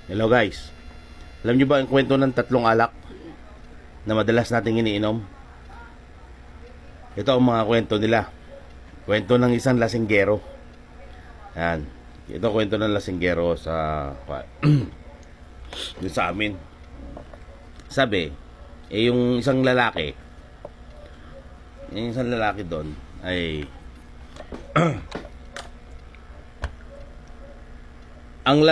Hello guys. Alam niyo ba ang kwento ng tatlong alak na madalas nating iniinom? Ito ang mga kwento nila. Kwento ng isang lasinggero. Yan. Ito kwento ng lasinggero sa yun sa amin. Sabi, yung isang lalaki doon ay ang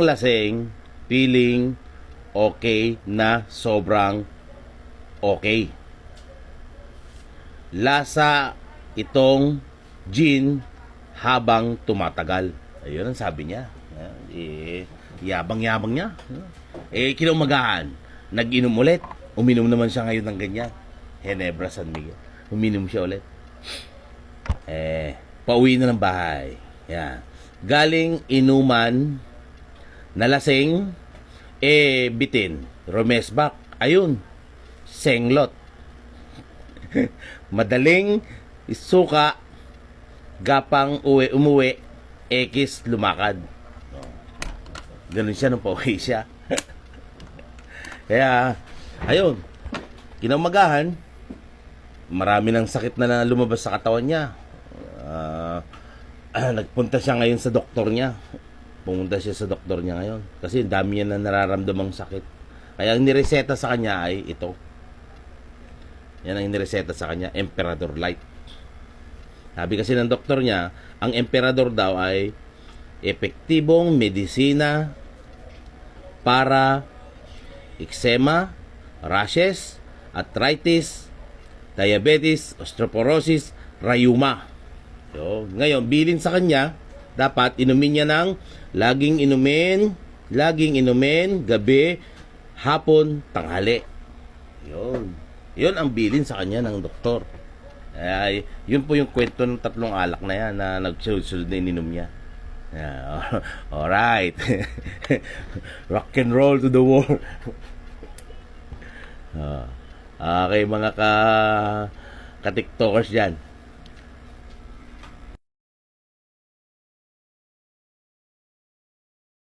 lasing feeling okay na sobrang okay. Lasa itong gin habang tumatagal. Ayun ang sabi niya. Yabang-yabang niya. Kinaumagahan, nag-inom ulit. Uminom naman siya ngayon ng ganyan. Ginebra San Miguel. Uminom siya ulit. Pauwi na ng bahay. Yan. Galing inuman na lasing, bitin, romesbak, ayun, senglot. Madaling isuka, gapang umuwi, ekis lumakad. Ganun siya nung pauwi siya. Kaya, ayun, kinaumagahan, marami ng sakit na lumabas sa katawan niya. Nagpunta siya ngayon sa doktor niya. Pumunta siya sa doktor niya ngayon kasi dami niya na nararamdamang sakit. Kaya ang nireseta sa kanya ay ito. Yan ang nireseta sa kanya, Emperador Light. Sabi kasi ng doktor niya, ang Emperador daw ay epektibong medisina para eczema, rashes, arthritis, diabetes, osteoporosis, rheuma. So, ngayon, bilin sa kanya, dapat inumin niya ng laging inumin, gabi, hapon, tanghali. Yun ang bilin sa kanya ng doktor. Yun po yung kwento ng tatlong alak na yan na nagsulod na ininom niya. Alright. Rock and roll to the world. Okay, mga ka-tiktokers dyan.